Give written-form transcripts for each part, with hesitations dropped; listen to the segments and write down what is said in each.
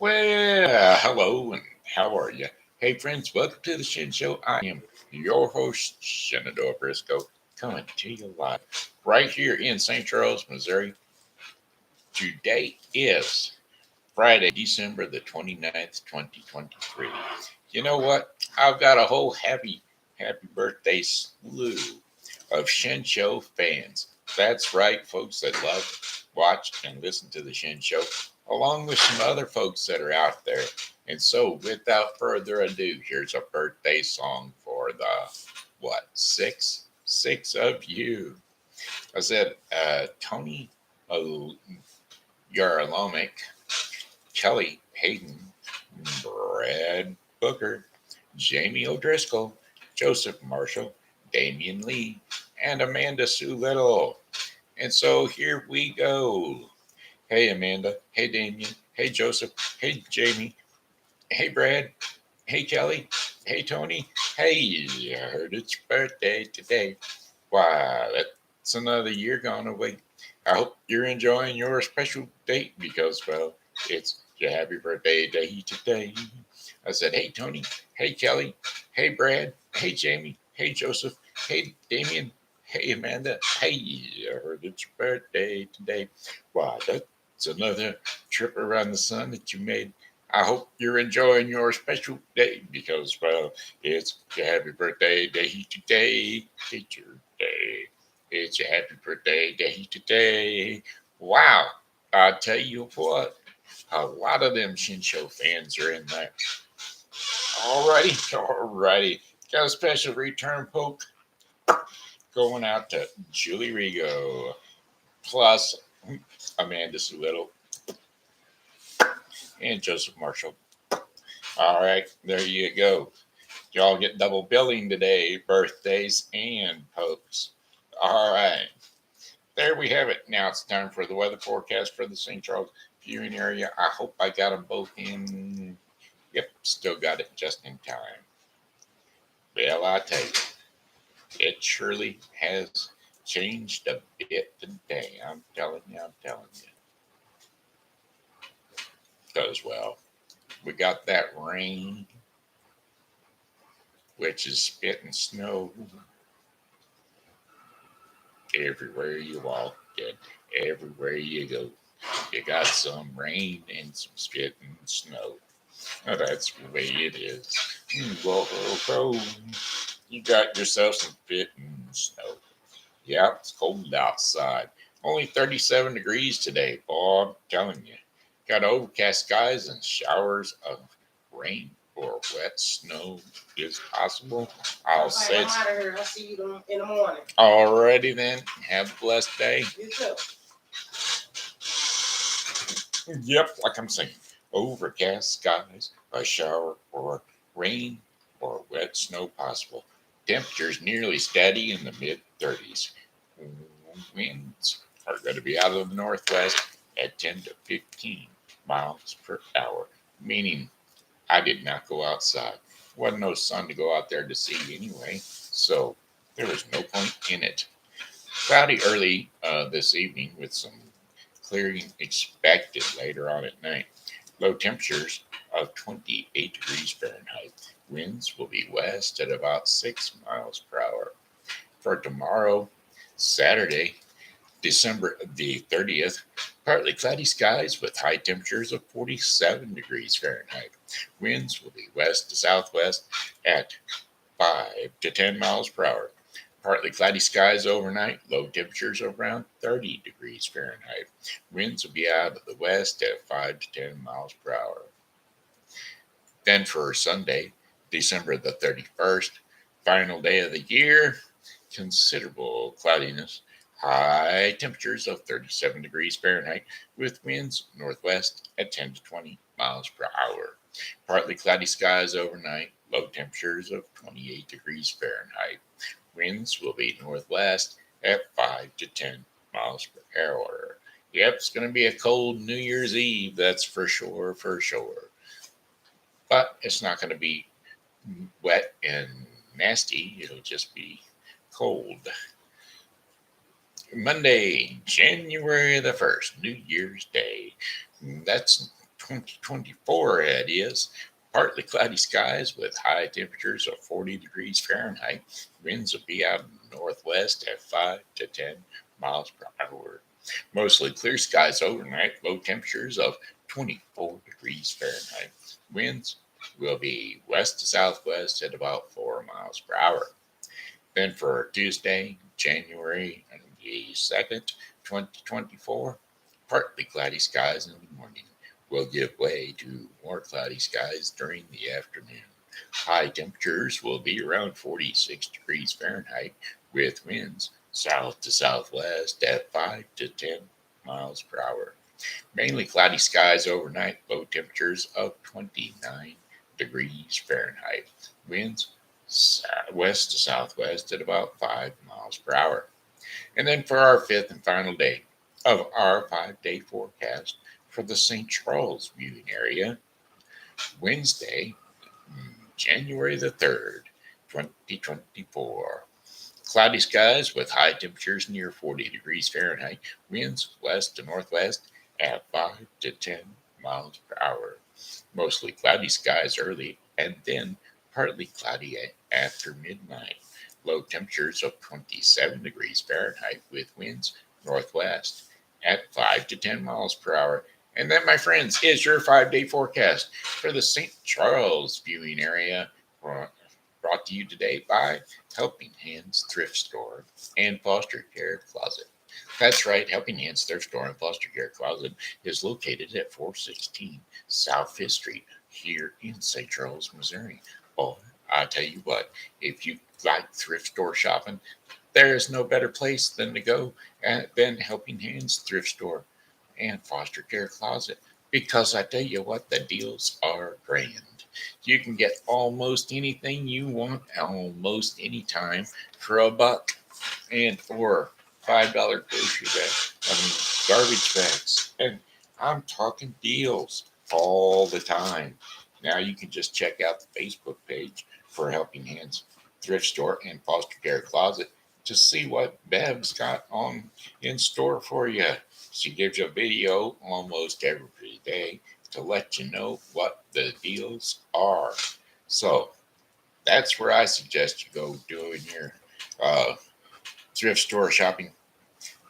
Well, hello and how are you? Hey, friends, welcome to the Shen Show. I am your host, Shenandoah Briscoe, coming to you live right here in St. Charles, Missouri. Today is Friday, December the 29th, 2023. You know what? I've got a whole happy birthday slew of Shen Show fans. That's right, folks that love, watch, and listen to the Shen Show, along with some other folks that are out there. And so, without further ado, here's a birthday song for the six of you. I said, Tony Yarolimek, Kelley Hayden, Brad Booker, Jamie O'Driscoll, Joseph Marshall, Damian Lee, and Amanda Sue Little. And so here we go. Hey, Amanda. Hey, Damian. Hey, Joseph. Hey, Jamie. Hey, Brad. Hey, Kelley. Hey, Tony. Hey, I heard it's your birthday today. Why, that's another year gone away. I hope you're enjoying your special date because, well, it's your happy birthday day today. I said, hey, Tony. Hey, Kelley. Hey, Brad. Hey, Jamie. Hey, Joseph. Hey, Damien. Hey, Amanda. Hey, I heard it's your birthday today. Why, that's another trip around the sun that you made. I hope you're enjoying your special day because, well, it's your happy birthday day today. It's your day. It's your happy birthday day today. Wow. I tell you what, a lot of them Shinsho fans are in there. Alrighty. Got a special return poke going out to Julie Regot, plus Amanda Little and Joseph Marshall. All right, there you go. Y'all get double billing today, birthdays and pokes. All right, there we have it. Now it's time for the weather forecast for the St. Charles viewing area. I hope I got them both in. Yep, still got it just in time. Well, I tell you, it surely has changed a bit today. I'm telling you. Because, well, we got that rain, which is spitting snow everywhere you walk and everywhere you go. You got some rain and some spitting snow. Now, that's the way it is. Whoa, you got yourself some spitting snow. Yeah, it's cold outside. Only 37 degrees today, boy. I'm telling you. Got overcast skies and showers of rain or wet snow is possible. I'll say it's I'm out of here. I'll see you in the morning. Alrighty then. Have a blessed day. You too. Yep, like I'm saying. Overcast skies, a shower or rain or wet snow possible. Temperatures nearly steady in the mid 30s. Winds are going to be out of the northwest at 10 to 15 miles per hour, meaning I did not go outside. Wasn't no sun to go out there to see anyway, so there was no point in it. Cloudy early this evening with some clearing expected later on at night. Low temperatures of 28 degrees Fahrenheit. Winds will be west at about 6 miles per hour. For tomorrow, Saturday, December the 30th, partly cloudy skies with high temperatures of 47 degrees Fahrenheit. Winds will be west to southwest at 5 to 10 miles per hour. Partly cloudy skies overnight, low temperatures around 30 degrees Fahrenheit. Winds will be out of the west at 5 to 10 miles per hour. Then for Sunday, December the 31st, final day of the year, considerable cloudiness, high temperatures of 37 degrees Fahrenheit with winds northwest at 10 to 20 miles per hour. Partly cloudy skies overnight, low temperatures of 28 degrees Fahrenheit. Winds will be northwest at 5 to 10 miles per hour. Yep, it's going to be a cold New Year's Eve, that's for sure. But it's not going to be wet and nasty, it'll just be cold. Monday, January the 1st, New Year's Day. That's 2024 it is. Partly cloudy skies with high temperatures of 40 degrees Fahrenheit. Winds will be out in the northwest at 5 to 10 miles per hour. Mostly clear skies overnight. Low temperatures of 24 degrees Fahrenheit. Winds will be west to southwest at about 4 miles per hour. Then for Tuesday, January the 2nd, 2024, partly cloudy skies in the morning will give way to more cloudy skies during the afternoon. High temperatures will be around 46 degrees Fahrenheit with winds south to southwest at 5 to 10 miles per hour. Mainly cloudy skies overnight, low temperatures of 29 degrees Fahrenheit. Winds west to southwest at about 5 miles per hour. And then for our fifth and final day of our 5-day forecast for the St. Charles viewing area, Wednesday, January the 3rd, 2024. Cloudy skies with high temperatures near 40 degrees Fahrenheit, winds west to northwest at 5 to 10 miles per hour. Mostly cloudy skies early and then partly cloudy after midnight. Low temperatures of 27 degrees Fahrenheit with winds northwest at 5 to 10 miles per hour. And that, my friends, is your 5-day forecast for the St. Charles viewing area, brought to you today by Helping Hands Thrift Store and Foster Care Closet. That's right, Helping Hands Thrift Store and Foster Care Closet is located at 416 South 5th Street here in St. Charles, Missouri. Oh, I tell you what, if you like thrift store shopping, there is no better place than to go than Helping Hands Thrift Store and Foster Care Closet, because I tell you what, the deals are grand. You can get almost anything you want almost any time for $1 and for $5 grocery bags. Garbage bags. And I'm talking deals all the time. Now you can just check out the Facebook page for Helping Hands Thrift Store and Foster Care Closet to see what Bev's got on in store for you. She gives you a video almost every day to let you know what the deals are. So that's where I suggest you go doing your thrift store shopping.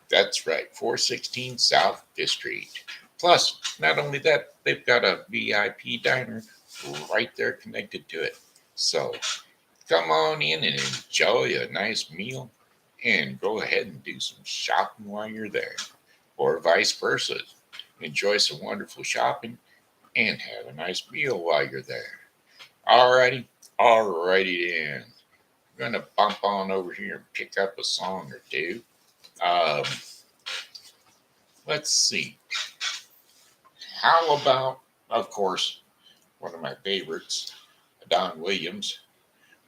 That's right, 416 South 5th Street. Plus, not only that, they've got a VIP diner right there connected to it. So come on in and enjoy a nice meal and go ahead and do some shopping while you're there. Or vice versa. Enjoy some wonderful shopping and have a nice meal while you're there. Alrighty then. I'm gonna bump on over here and pick up a song or two. Um, let's see. How about, of course, one of my favorites, Don Williams.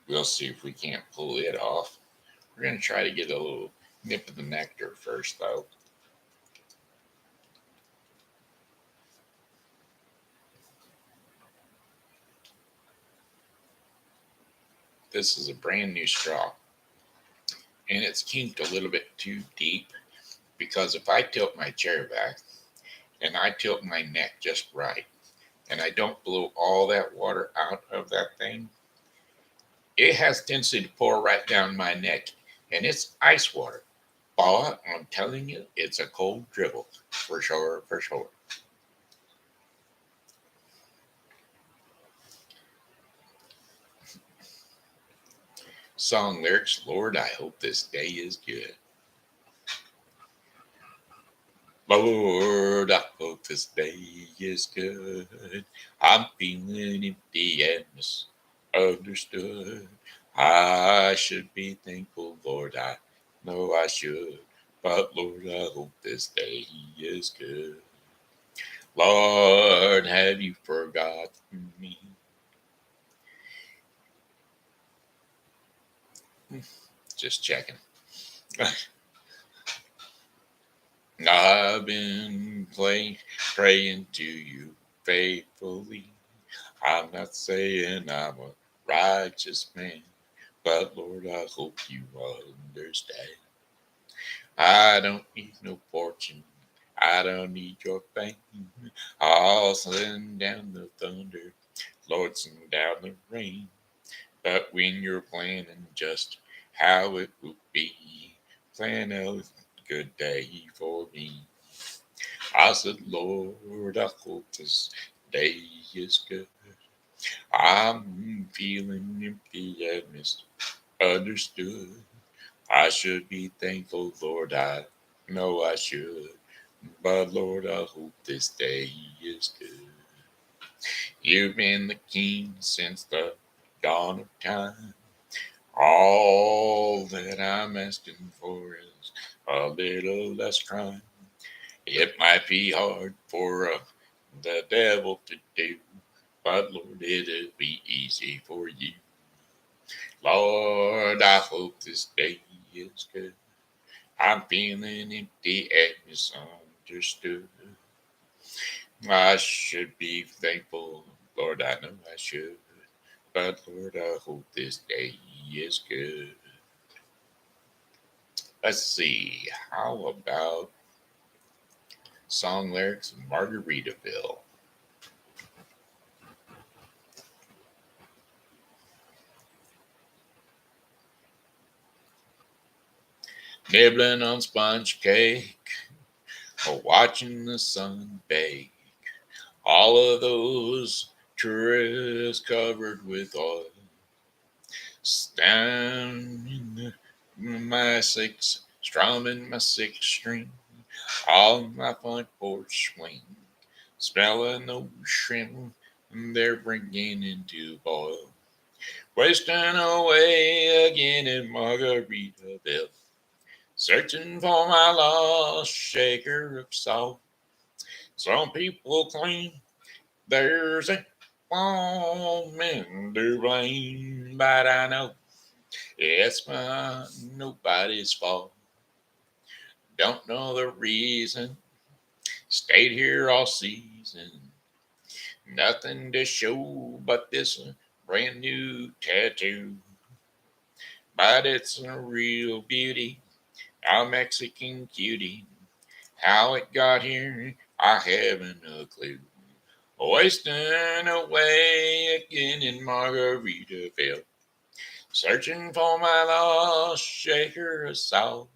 We'll see if we can't pull it off. We're gonna try to get a little nip of the nectar first, though. This is a brand new straw, and it's kinked a little bit too deep, because if I tilt my chair back and I tilt my neck just right and I don't blow all that water out of that thing, it has tendency to pour right down my neck, and it's ice water. But I'm telling you, it's a cold dribble for sure, for sure. Song lyrics, Lord, I hope this day is good. Lord, I hope this day is good. I'm feeling empty and misunderstood. I should be thankful, Lord, I know I should. But Lord, I hope this day is good. Lord, have you forgotten me? Just checking. I've been praying to you faithfully. I'm not saying I'm a righteous man, but Lord, I hope you understand. I don't need no fortune. I don't need your fame. I'll send down the thunder, Lord, send down the rain. But when you're planning just how it will be, plan a good day for me. I said, Lord, I hope this day is good. I'm feeling empty and misunderstood. I should be thankful, Lord, I know I should. But Lord, I hope this day is good. You've been the king since the dawn of time. All that I'm asking for is a little less crime. It might be hard for the devil to do, but Lord, it'll be easy for you. Lord, I hope this day is good. I'm feeling empty and misunderstood. I should be thankful, Lord, I know I should. But Lord, I hope this day is good. Let's see, how about song lyrics in Margaritaville? Nibbling on sponge cake, or watching the sun bake. All of those tourists covered with oil. Stand in my six, strumming my six string on my front porch swing, smelling those shrimp they're bringing into boil. Wasting away again in Margaritaville, searching for my lost shaker of salt. Some people claim there's a woman to blame, but I know it's nobody's fault. Don't know the reason. Stayed here all season. Nothing to show but this brand new tattoo. But it's a real beauty, a Mexican cutie. How it got here, I haven't a clue. Wasting away again in Margaritaville, searching for my lost shaker of salt.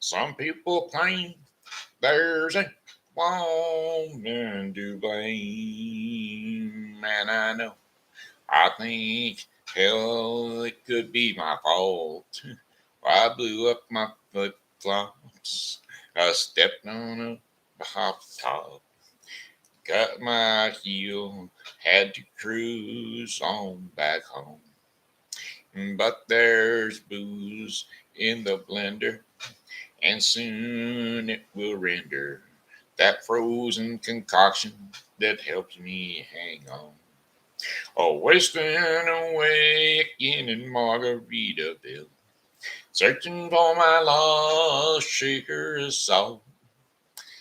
Some people claim there's a woman to blame, and I know I think hell it could be my fault. I blew up my flip flops. I stepped on a hop top, cut my heel, had to cruise on back home. But there's booze in the blender, and soon it will render that frozen concoction that helps me hang on. Oh, wasting away again in Margaritaville, searching for my lost shaker of salt.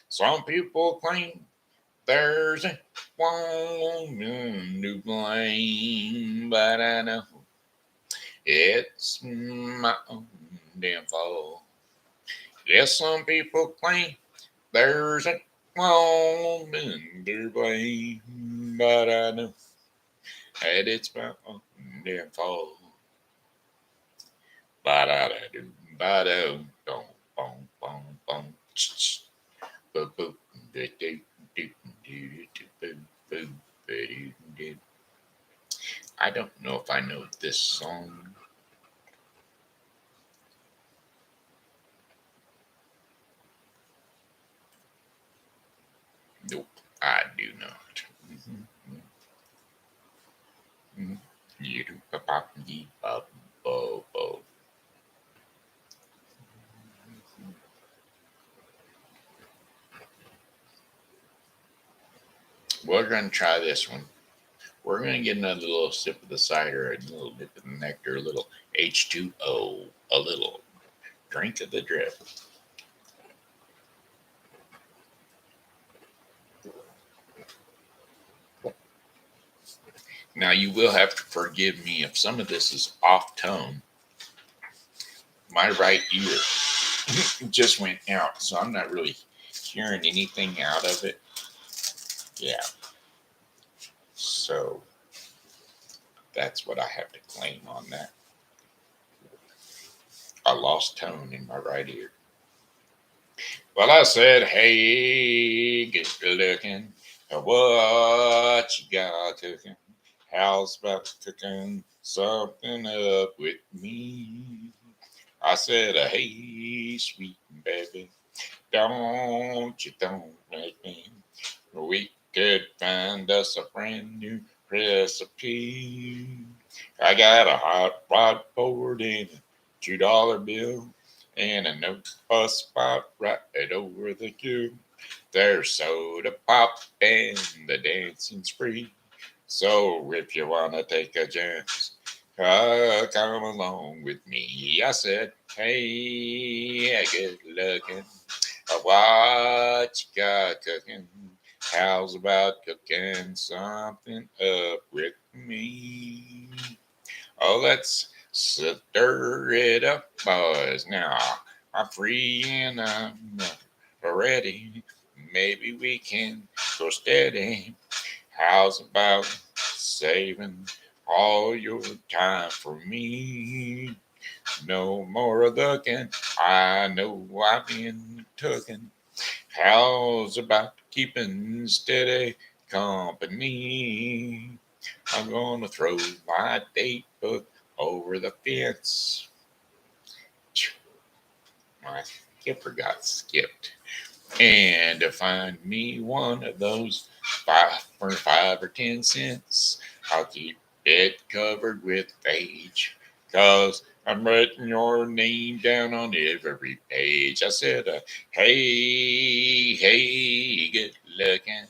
Some people claim there's a woman to blame, but I know it's my own damn fault. Yes, some people claim there's a woman to blame, but I know that it's my own damn fault. Ba da da do, ba da dum, bum, bum, bum, boo, boo, do, do, do, do, do, boo, boo, do, do. I don't know if I know this song. Nope, I do not. You do pop pop dee pop bo bo. We're gonna try this one. We're gonna get another little sip of the cider, a little bit of the nectar, a little H2O, a little drink of the drip. Now you will have to forgive me if some of this is off tone. My right ear just went out, so I'm not really hearing anything out of it. Yeah. So that's what I have to claim on that. I lost tone in my right ear. Well, I said, hey, get looking at what you got cooking. How's about cooking something up with me? I said, hey, sweet baby, don't make me. We could find us a brand new recipe. I got a hot rod board and a $2 bill and a no fuss spot right over the queue. There's soda pop and the dancing's free. So if you wanna take a chance, come along with me. I said, hey, good looking. What you got cooking? How's about cooking something up with me? Oh, let's stir it up, boys. Now I'm free and I'm ready. Maybe we can go steady. How's about saving all your time for me? No more looking. I know I've been tooken. How's about keeping steady company? I'm gonna throw my date book over the fence. My skipper got skipped. And to find me one of those 5 or 10 cents, I'll keep it covered with age. 'Cause I'm writing your name down on every page. I said, hey, hey, good looking.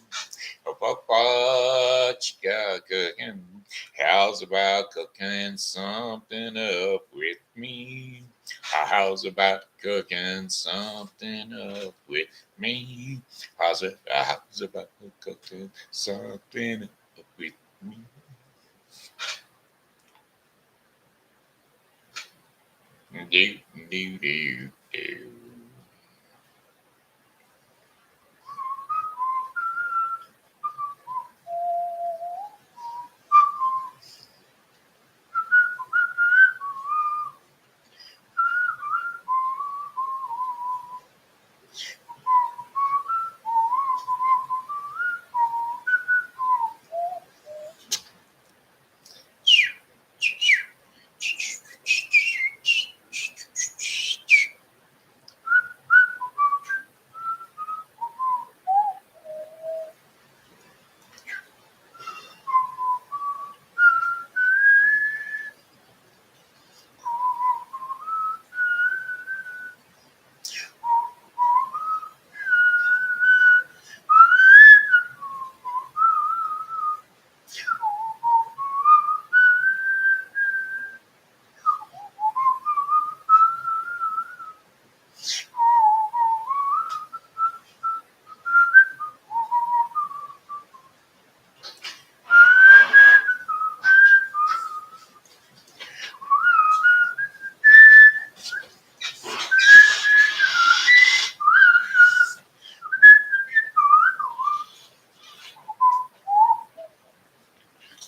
What you got cooking? How's about cooking something up with me? How's about cooking something up with me? How's about cooking something up with me? Do, do, do, do.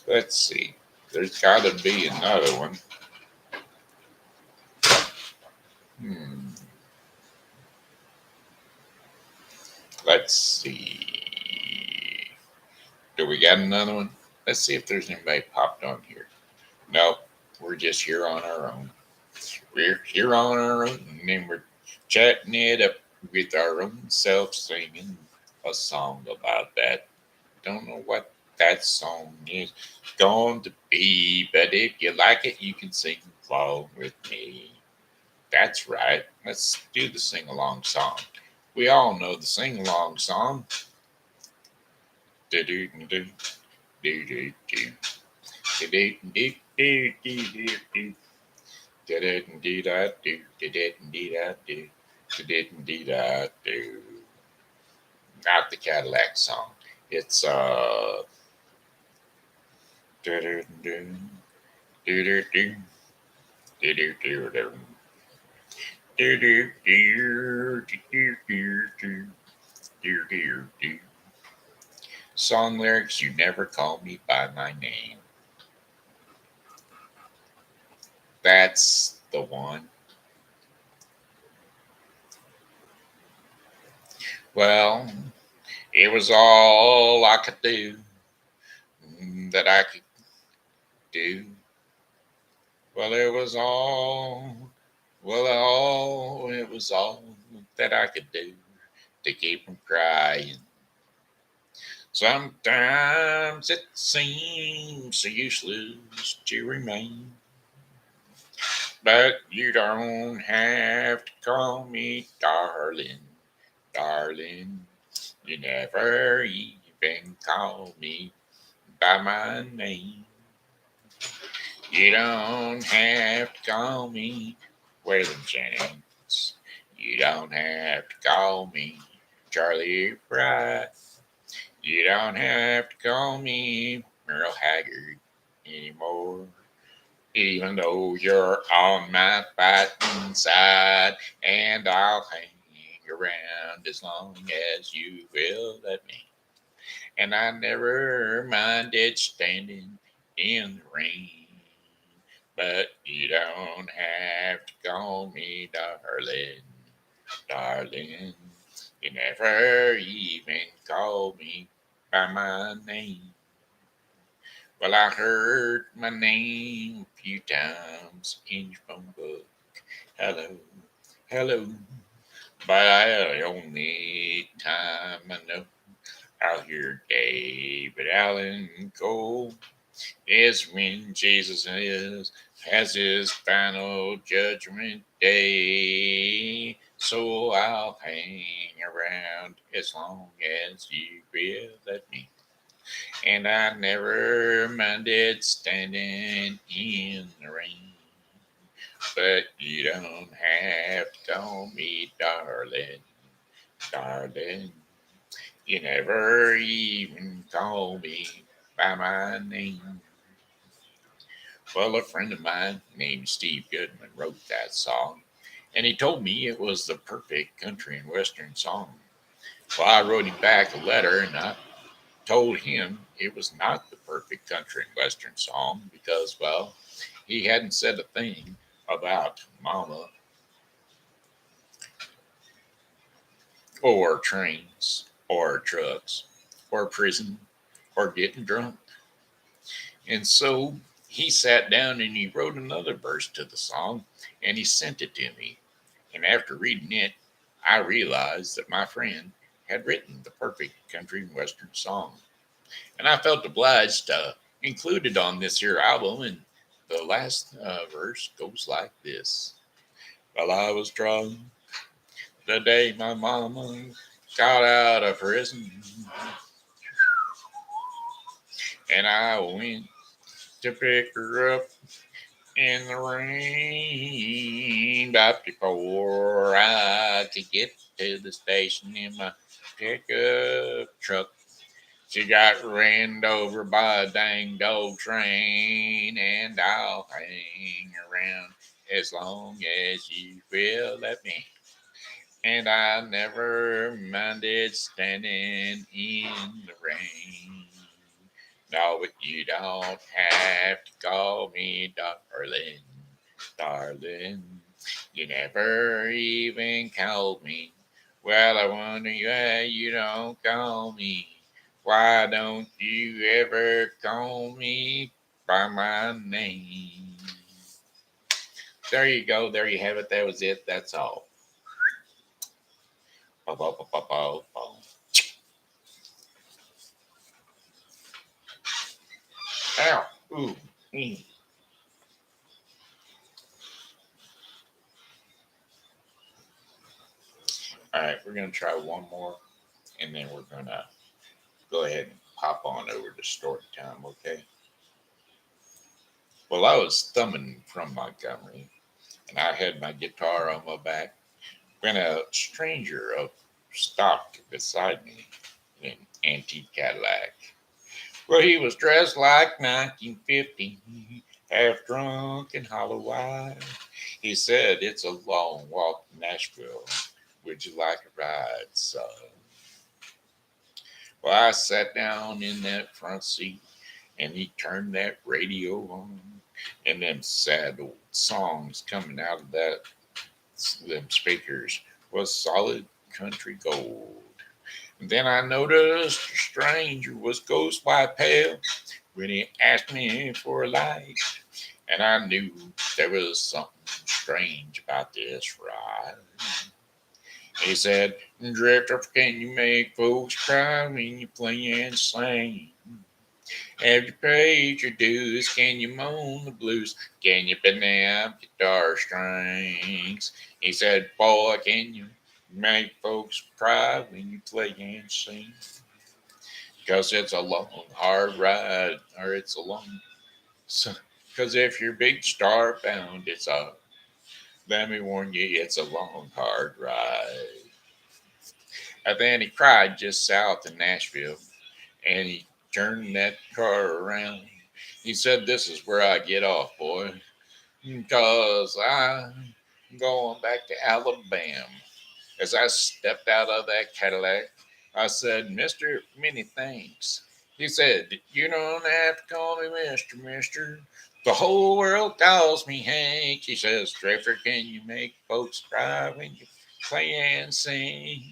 Let's see. There's got to be another one. Hmm. Let's see. Do we got another one? Let's see if there's anybody popped on here. No, we're just here on our own. We're here on our own, and we're chatting it up with our own self, singing a song about that. Don't know what that song is going to be, but if you like it, you can sing along with me. That's right. Let's do the sing along song. We all know the sing along song. Do do do do do do do do do do do do. Da-da-dee-da-do, da-da-dee-da-do, da-da-dee-da-do. Not the Cadillac song. It's do-do-do, do-do-do, do-do-do-do, do-do-do, do-do-do-do. Dear, dear, dear. Song lyrics, you never call me by my name. That's the one. Well, it was all I could do, that I could do. Well, it was it was all that I could do to keep from crying. Sometimes it seems so useless to remain, but you don't have to call me darling, darling. You never even call me by my name. You don't have to call me Waylon Jennings. You don't have to call me Charlie Fry. You don't have to call me Merle Haggard anymore. Even though you're on my fighting side, and I'll hang around as long as you will let me. And I never minded standing in the rain. But you don't have to call me darling, darling. You never even called me by my name. Well, I heard my name a few times in your phone book. Hello, hello. But the only time I know I'll hear David Allen Cole is when Jesus has his final judgment day. So I'll hang around as long as you will let me. And I never minded standing in the rain. But you don't have to call me darling, darling. You never even call me by my name. Well, a friend of mine named Steve Goodman wrote that song, and he told me it was the perfect country and western song. Well, I wrote him back a letter and I told him it was not the perfect country and western song because, well, he hadn't said a thing about mama or trains or trucks or prison or getting drunk. And so he sat down and he wrote another verse to the song and he sent it to me. And after reading it, I realized that my friend had written the perfect country and western song. And I felt obliged to include it on this here album. And the last verse goes like this. Well, I was drunk the day my mama got out of prison, and I went to pick her up in the rain. But before I could get to the station in my pickup truck, she got ran over by a dang old train, and I'll hang around as long as you will let me. And I never minded standing in the rain. No, but you don't have to call me darling, darling. You never even called me. Well, I wonder why you don't call me. Why don't you ever call me by my name? There you go. There you have it. That was it. That's all. Ba, ba, ba, ba, ba, ba. Ow. Ooh. Mm. All right, we're going to try one more, and then we're going to go ahead and pop on over to story time, okay? Well, I was thumbing from Montgomery, and I had my guitar on my back when a stranger stopped beside me in an antique Cadillac. Well, he was dressed like 1950, half drunk and hollow-eyed. He said, "It's a long walk to Nashville. Would you like a ride, son?" Well, I sat down in that front seat and he turned that radio on, and them sad old songs coming out of them speakers was solid country gold. And then I noticed a stranger was ghost white pale when he asked me for a light, and I knew there was something strange about this ride. He said, Drifter, can you make folks cry when you play and sing? Have you paid your dues? Can you moan the blues? Can you bend them guitar strings? He said, boy, can you make folks cry when you play and sing? 'Cause it's a long, hard ride, or it's a long... Because if you're big star bound, let me warn you, it's a long, hard ride. And then he cried just south of Nashville, and he turned that car around. He said, this is where I get off, boy, because I'm going back to Alabama. As I stepped out of that Cadillac, I said, Mister, many thanks. He said, you don't have to call me Mister. The whole world calls me Hank. He says, Drifter, can you make folks cry when you play and sing?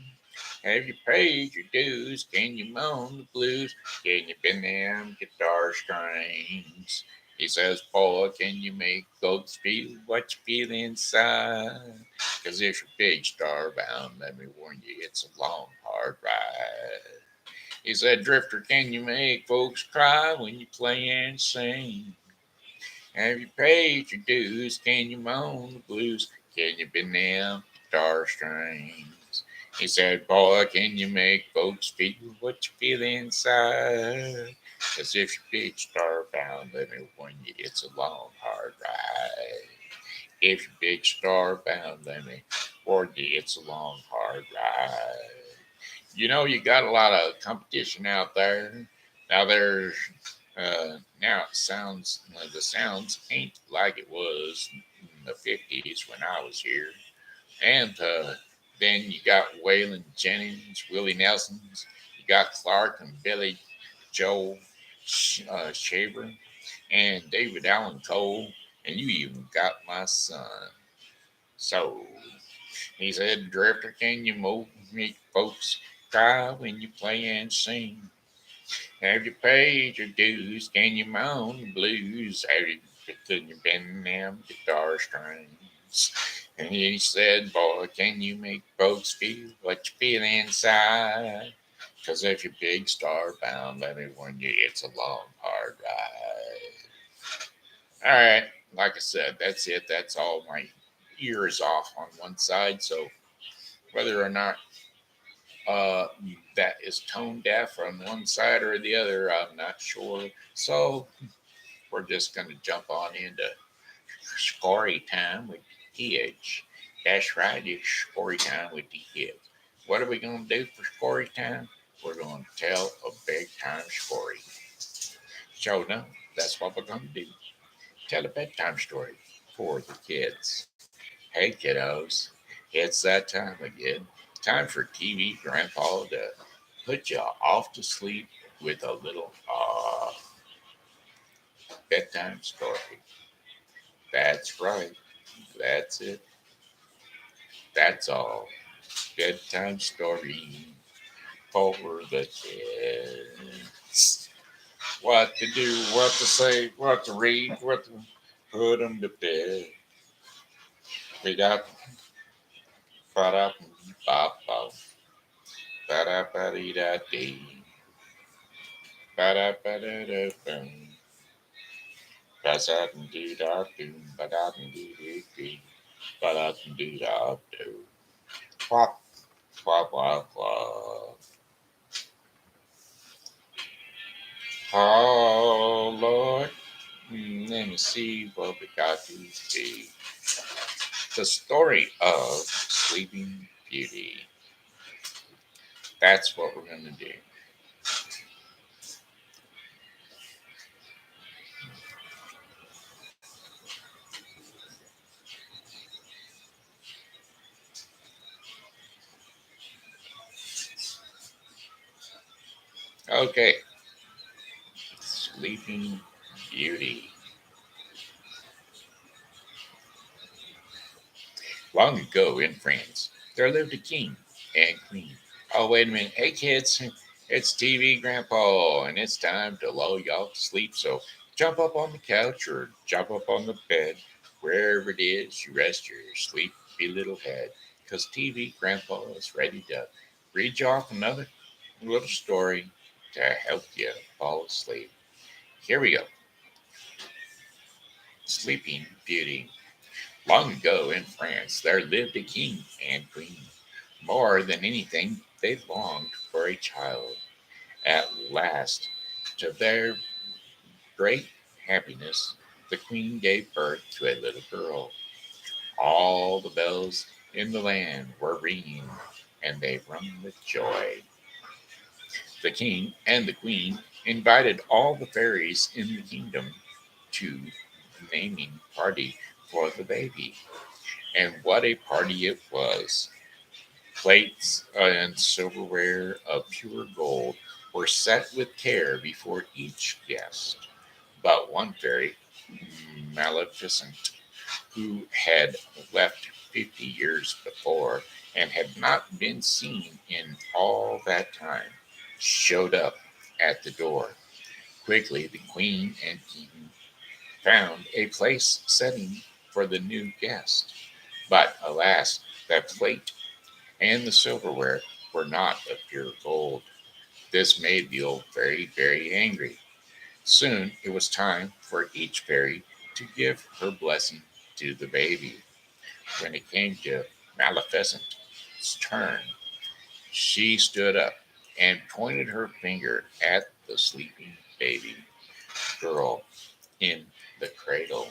Have you paid your dues? Can you moan the blues? Can you bend them guitar strings? He says, boy, can you make folks feel what you feel inside? 'Cause if you're big star bound, let me warn you, it's a long, hard ride. He said, Drifter, can you make folks cry when you play and sing? Have you paid your dues? Can you moan the blues? Can you bend them guitar strings? He said, boy, can you make folks feel what you feel inside? 'Cause if you're big star bound, let me warn you, it's a long, hard ride. If you're big star bound, let me warn you, it's a long, hard ride. You got a lot of competition out there. Now there's now it sounds the sounds ain't like it was in the 50s when I was here. And then you got Waylon Jennings, Willie Nelson's, you got Clark and Billy Joel Shaver, and David Allen Cole, and you even got my son. So he said, Drifter, can you make folks cry when you play and sing? Have you paid your dues? Can you moan the blues? Can you bend them guitar strings? And he said, boy, can you make folks feel what you feel inside? 'Cause if you're big star bound, let me warn you, it's a long, hard ride. All right, like I said, that's it. That's all. My ear is off on one side, so whether or not that is tone deaf on one side or the other, I'm not sure. So we're just going to jump on into story time with the kids. That's right, it's story time with the kids. What are we going to do for story time? We're going to tell a big time story. So, no, that's what we're going to do. Tell a bedtime story for the kids. Hey, kiddos, it's that time again. Time for TV Grandpa to put you off to sleep with a little bedtime story. That's right. That's it. That's all. Bedtime story for the kids. What to do, what to say, what to read, what to put them to bed. We got ba-da ba ba ba-da ba-dee-da dee ba-da ba-da-da boom ba-da-dee-da-doo ba-da-dee-dee-dee ba-da-dee-da-doo quack quack quack quack. Oh Lord, let me see what we got to see. The story of Sleeping Beauty. That's what we're going to do. Okay, Sleeping Beauty. Long ago in France, there lived a king and queen. Oh, wait a minute. Hey, kids, it's TV Grandpa, and it's time to lull y'all to sleep. So jump up on the couch or jump up on the bed, wherever it is you rest your sleepy little head. Because TV Grandpa is ready to read you off another little story to help you fall asleep. Here we go. Sleeping Beauty. Long ago in France, there lived a king and queen. More than anything, they longed for a child. At last, to their great happiness, the queen gave birth to a little girl. All the bells in the land were ringing, and they rung with joy. The king and the queen invited all the fairies in the kingdom to the naming party for the baby. And what a party it was! Plates and silverware of pure gold were set with care before each guest. But one fairy, Maleficent, who had left 50 years before and had not been seen in all that time, showed up at the door. Quickly, the queen and king found a place setting for the new guest. But alas, that plate and the silverware were not of pure gold. This made the old fairy very angry. Soon it was time for each fairy to give her blessing to the baby. When it came to Maleficent's turn, she stood up and pointed her finger at the sleeping baby girl in the cradle.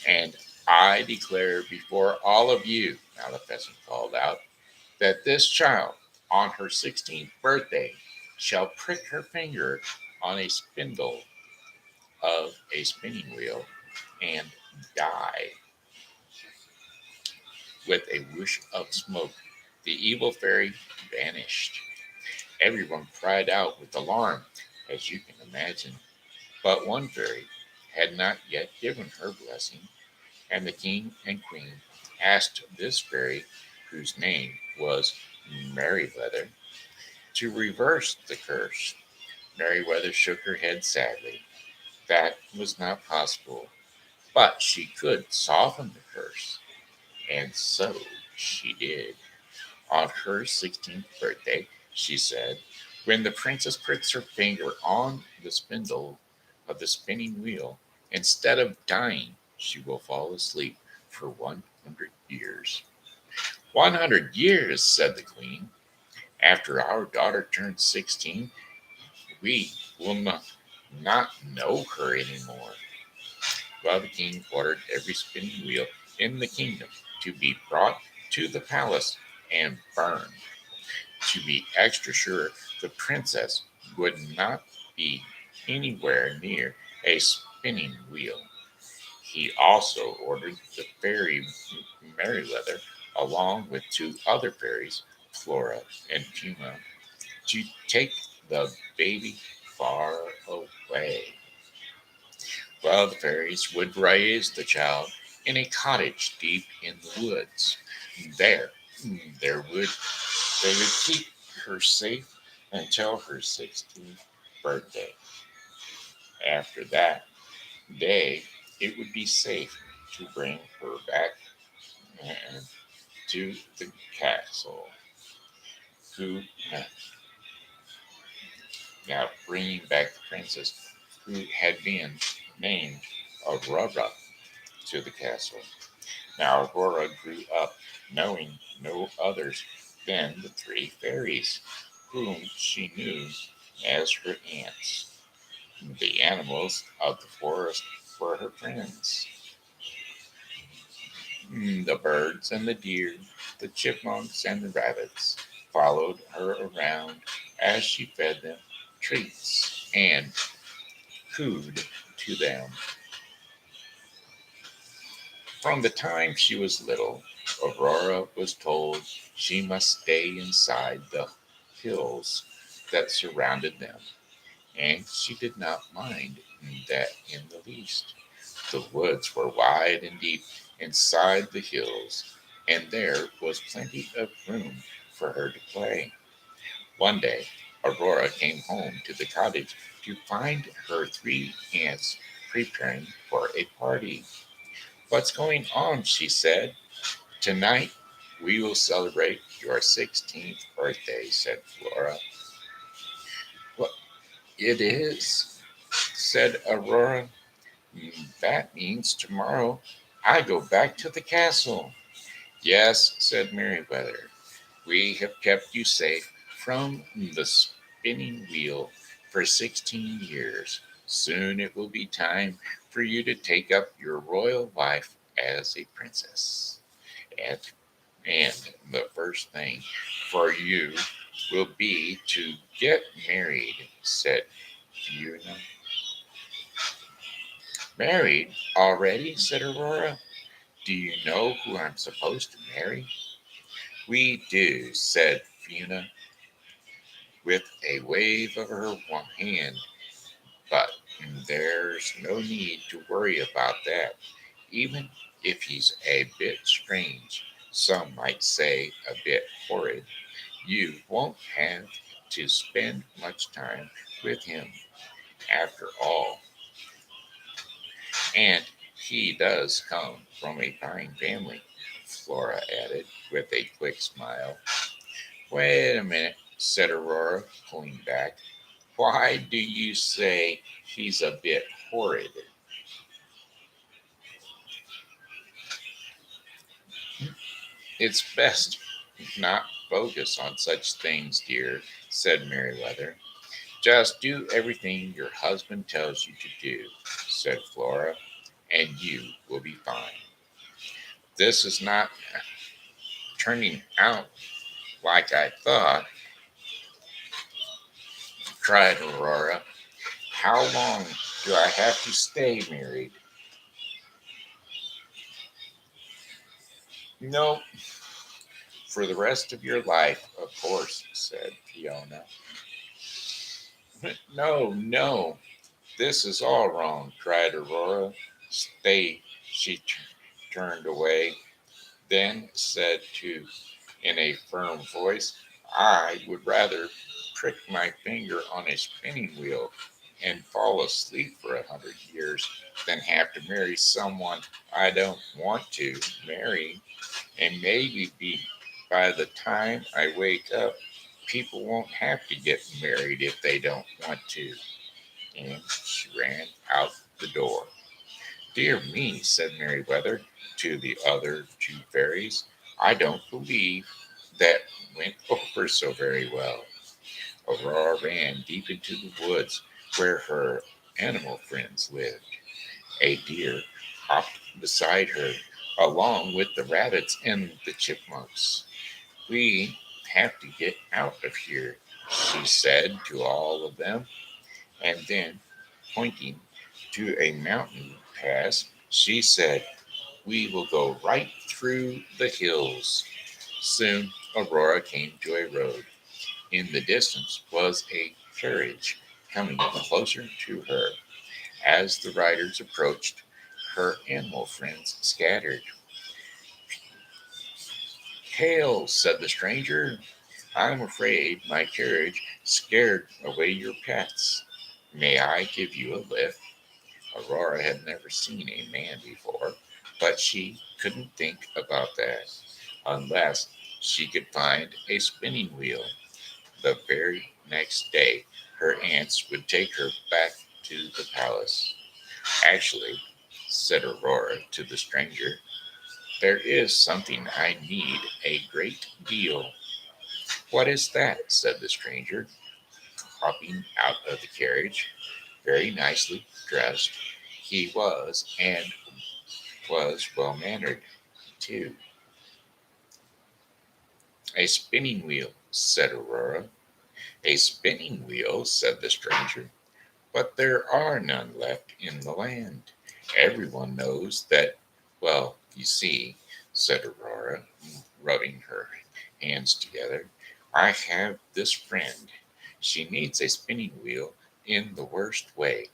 And I declare before all of you, Maleficent called out, that this child, on her 16th birthday, shall prick her finger on a spindle of a spinning wheel and die. With a whoosh of smoke, the evil fairy vanished. Everyone cried out with alarm, as you can imagine. But one fairy had not yet given her blessing, and the king and queen asked this fairy, whose name was Merryweather, to reverse the curse. Meriwether shook her head sadly. That was not possible, but she could soften the curse, and so she did. On her 16th birthday, she said, when the princess pricks her finger on the spindle of the spinning wheel, instead of dying, she will fall asleep for 100 years. 100 years, said the queen. After our daughter turns 16, we will not know her anymore. Well, the king ordered every spinning wheel in the kingdom to be brought to the palace and burned. To be extra sure, the princess would not be anywhere near a spinning wheel. He also ordered the fairy Merryweather, along with two other fairies, Flora and Puma, to take the baby far away. Well, the fairies would raise the child in a cottage deep in the woods. There, there would they would keep her safe until her 16th birthday. After that day, it would be safe to bring her back to the castle. Who now bringing back the princess, who had been named Aurora, to the castle. Now Aurora grew up knowing no others than the three fairies, whom she knew as her aunts. The animals of the forest were her friends. The birds and the deer, the chipmunks and the rabbits followed her around as she fed them treats and cooed to them. From the time she was little, Aurora was told she must stay inside the hills that surrounded them, and she did not mind that in the least. The woods were wide and deep inside the hills, and there was plenty of room for her to play. One day, Aurora came home to the cottage to find her three aunts preparing for a party. "What's going on?" she said. "Tonight we will celebrate your 16th birthday," said Flora. "What, it is?" said Aurora. "That means tomorrow I go back to the castle." "Yes," said Merryweather. "We have kept you safe from the spinning wheel for 16 years. Soon it will be time for you to take up your royal life as a princess. And, and the first thing for you will be to get married," said Fiona. "Married already?" said Aurora. "Do you know who I'm supposed to marry?" "We do," said Fiona, with a wave of her one hand. "But there's no need to worry about that. Even if he's a bit strange, some might say a bit horrid, you won't have to spend much time with him after all. And he does come from a fine family," Flora added with a quick smile. "Wait a minute," said Aurora, pulling back. "Why do you say he's a bit horrid?" "It's best not focus on such things, dear," said Merryweather. "Just do everything your husband tells you to do," said Flora, "and you will be fine." "This is not turning out like I thought," cried Aurora. "How long do I have to stay married?" "No, for the rest of your life, of course," said Fiona. "No, no, this is all wrong," cried Aurora. "Stay." She turned away, then said in a firm voice, "I would rather prick my finger on a spinning wheel and fall asleep for 100 years than have to marry someone I don't want to marry. And by the time I wake up, people won't have to get married if they don't want to." And she ran out the door. "Dear me," said Merryweather to the other two fairies, "I don't believe that went over so very well." Aurora ran deep into the woods where her animal friends lived. A deer hopped beside her, along with the rabbits and the chipmunks. "We have to get out of here," she said to all of them, and then, pointing to a mountain pass, she said, "We will go right through the hills." Soon Aurora came to a road. In the distance was a carriage coming closer to her. As the riders approached, her animal friends scattered. "Hail," said the stranger. "I'm afraid my carriage scared away your pets. May I give you a lift?" Aurora had never seen a man before, but she couldn't think about that unless she could find a spinning wheel. The very next day, her aunts would take her back to the palace. "Actually," said Aurora to the stranger, "there is something I need a great deal." "What is that?" said the stranger, hopping out of the carriage. Very nicely dressed he was, and was well mannered, too. "A spinning wheel," said Aurora. "A spinning wheel," said the stranger. "But there are none left in the land. Everyone knows that." "Well, you see," said Aurora, rubbing her hands together, "I have this friend. She needs a spinning wheel in the worst way.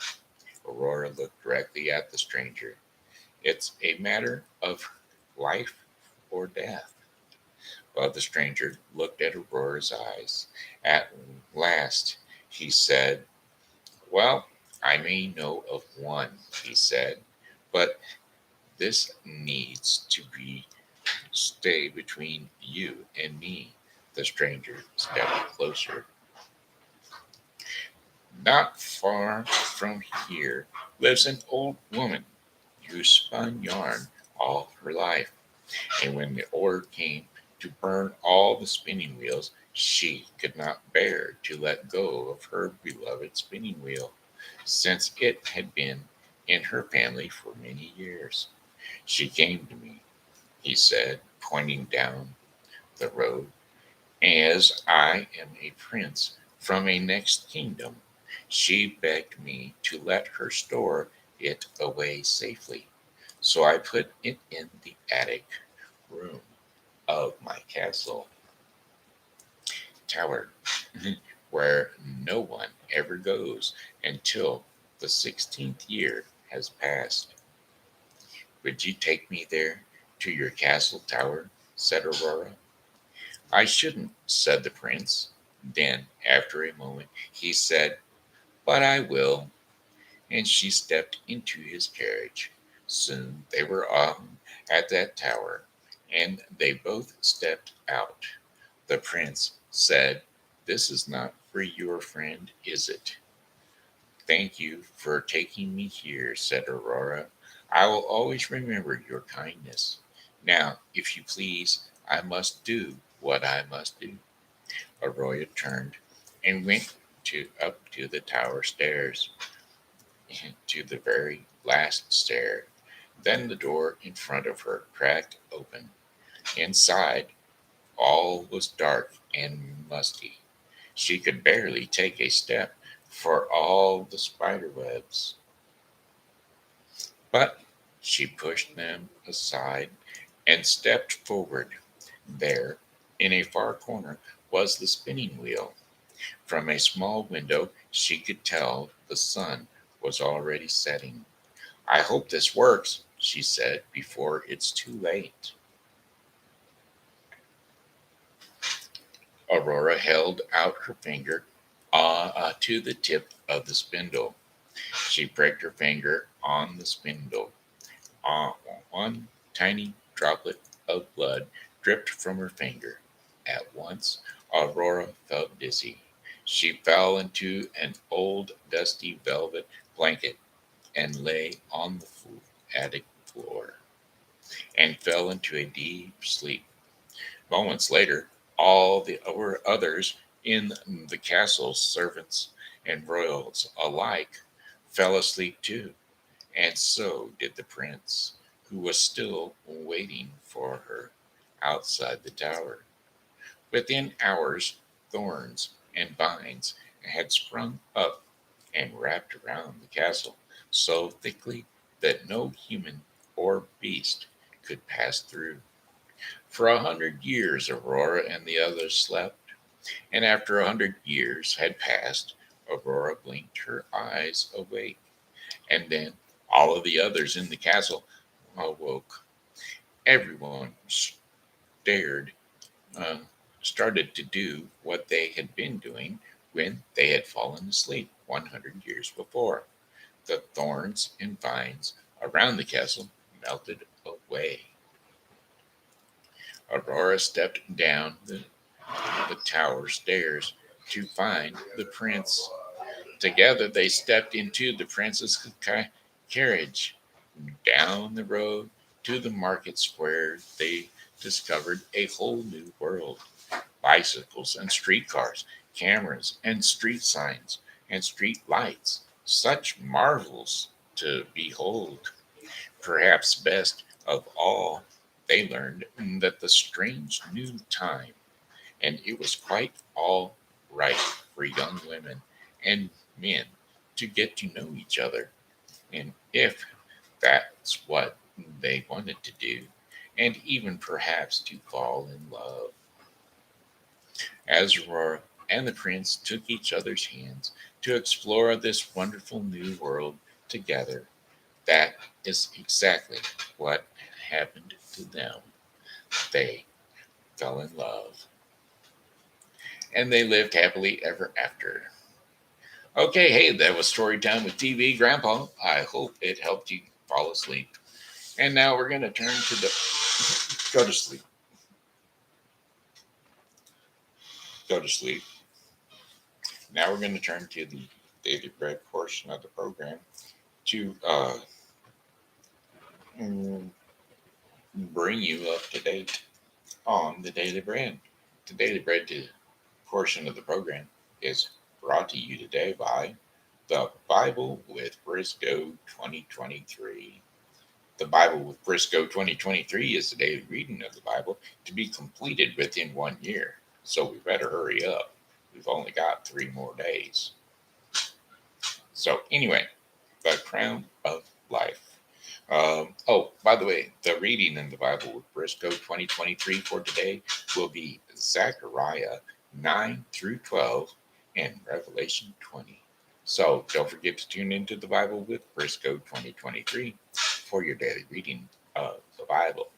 Aurora looked directly at the stranger. It's a matter of life or death. Well, the stranger looked at Aurora's eyes. At last, he said, "Well, I may know of one," he said, "but this needs to be stay between you and me." The stranger stepped closer. "Not far from here lives an old woman who spun yarn all her life. And when the order came to burn all the spinning wheels, she could not bear to let go of her beloved spinning wheel, since it had been in her family for many years. She came to me," he said, pointing down the road, "as I am a prince from a next kingdom. She begged me to let her store it away safely. So I put it in the attic room of my castle tower, where no one ever goes until the 16th year has passed. Would you take me there to your castle tower?" said Aurora. "I shouldn't," said the prince. Then, after a moment, he said, "But I will." And she stepped into his carriage. Soon they were at that tower, and they both stepped out. The prince said, "This is not for your friend, is it?" "Thank you for taking me here," said Aurora. "I will always remember your kindness. Now, if you please, I must do what I must do." Aurora turned and went up to the tower stairs, to the very last stair. Then the door in front of her cracked open. Inside, all was dark and musty. She could barely take a step for all the spider webs. But she pushed them aside and stepped forward. There, in a far corner, was the spinning wheel. From a small window, she could tell the sun was already setting. "I hope this works," she said, "before it's too late." Aurora held out her finger to the tip of the spindle. She pricked her finger on the spindle. Uh, One tiny droplet of blood dripped from her finger. At once, Aurora felt dizzy. She fell into an old dusty velvet blanket and lay on the attic floor and fell into a deep sleep. Moments later, all the others in the castle, servants and royals alike, fell asleep too, and so did the prince, who was still waiting for her outside the tower. Within hours, thorns and vines had sprung up and wrapped around the castle so thickly that no human or beast could pass through. For 100 years, Aurora and the others slept, and after 100 years had passed, Aurora blinked her eyes awake, and then all of the others in the castle awoke. Everyone stared, uh, started to do what they had been doing when they had fallen asleep 100 years before. The thorns and vines around the castle melted away. Aurora stepped down the tower stairs to find the prince. Together they stepped into the prince's carriage. Down the road to the market square, they discovered a whole new world: bicycles and streetcars, cameras and street signs and street lights. Such marvels to behold. Perhaps best of all, they learned that the strange new time, and it was quite all right for young women and men to get to know each other, and if that's what they wanted to do, and even perhaps to fall in love. As Aurora and the prince took each other's hands to explore this wonderful new world together. That is exactly what happened to them. They fell in love, and they lived happily ever after. Okay, hey, that was story time with TV Grandpa. I hope it helped you fall asleep. And now we're going to turn to the go to sleep. Go to sleep. Now we're going to turn to the daily bread portion of the program to mm, bring you up to date on the daily bread. The daily bread portion of the program is brought to you today by the Bible with Briscoe 2023. The Bible with Briscoe 2023 is the daily reading of the Bible to be completed within 1 year. So we better hurry up. We've only got 3 more days. So, anyway, the crown of life. By the way, the reading in the Bible with Briscoe 2023 for today will be Zechariah 9 through 12 and Revelation 20. So don't forget to tune into the Bible with Briscoe 2023 for your daily reading of the Bible.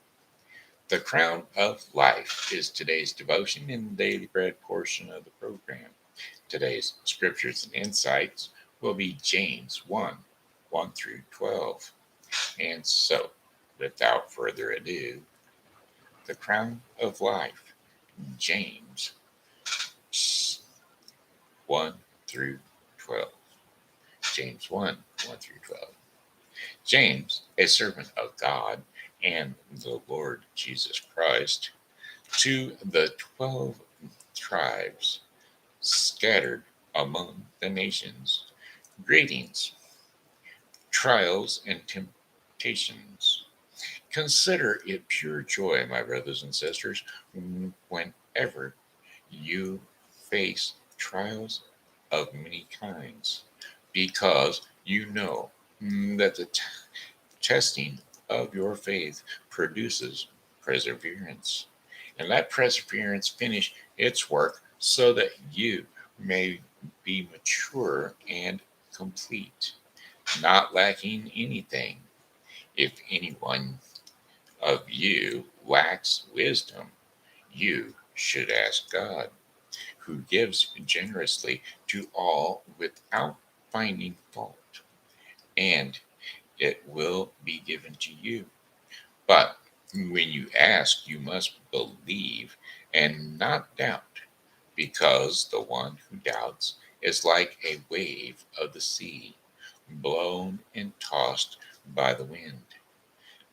The crown of life is today's devotion in the daily bread portion of the program. Today's scriptures and insights will be James 1 1 through 12. And so, without further ado, the crown of life, James 1 through 12. James 1 1 through 12. James, a servant of God and the Lord Jesus Christ, to the 12 tribes scattered among the nations, greetings, trials, and temptations. Consider it pure joy, my brothers and sisters, whenever you face trials of many kinds, because you know that the testing of your faith produces perseverance. And let perseverance finish its work so that you may be mature and complete, not lacking anything. If anyone of you lacks wisdom, you should ask God, who gives generously to all without finding fault, and it will be given to you. But when you ask, you must believe and not doubt, because the one who doubts is like a wave of the sea, blown and tossed by the wind.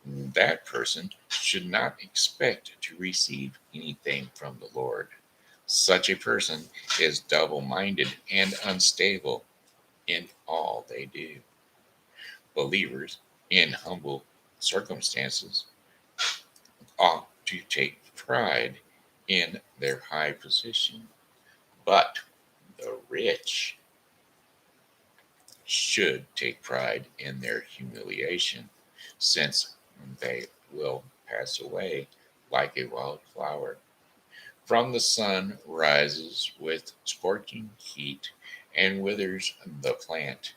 That person should not expect to receive anything from the Lord. Such a person is double minded and unstable in all they do. Believers in humble circumstances ought to take pride in their high position, but the rich should take pride in their humiliation, since they will pass away like a wild flower. From the sun rises with scorching heat and withers the plant.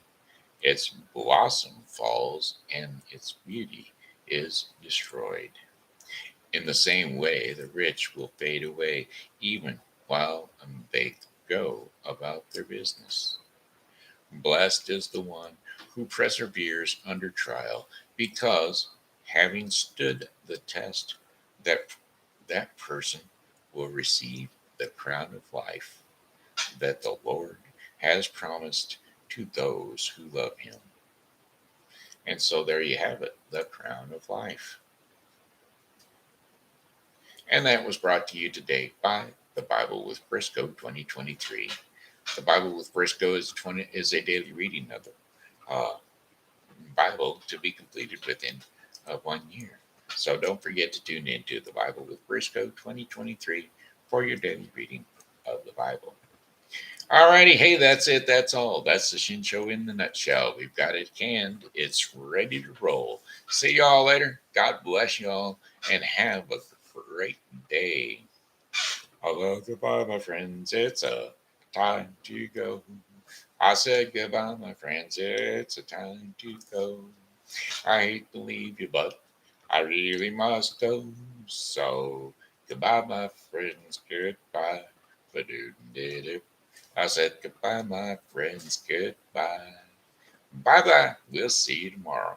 Its blossom falls and its beauty is destroyed. In the same way, the rich will fade away even while they go about their business. Blessed is the one who perseveres under trial, because having stood the test, that that person will receive the crown of life that the Lord has promised to those who love him. And so there you have it, the crown of life. And that was brought to you today by the Bible with Briscoe 2023. The Bible with Briscoe is a daily reading of the uh, Bible to be completed within 1 year. So don't forget to tune into the Bible with Briscoe 2023 for your daily reading of the Bible. Alrighty, hey, that's it. That's all. That's the Shen Show in the nutshell. We've got it canned. It's ready to roll. See y'all later. God bless y'all and have a great day. I love goodbye, my friends. It's a time to go. I said goodbye, my friends. It's a time to go. I hate to leave you, but I really must go. So goodbye, my friends. Goodbye. Ba-doo-doo-doo. I said goodbye, my friends. Goodbye. Bye bye. We'll see you tomorrow.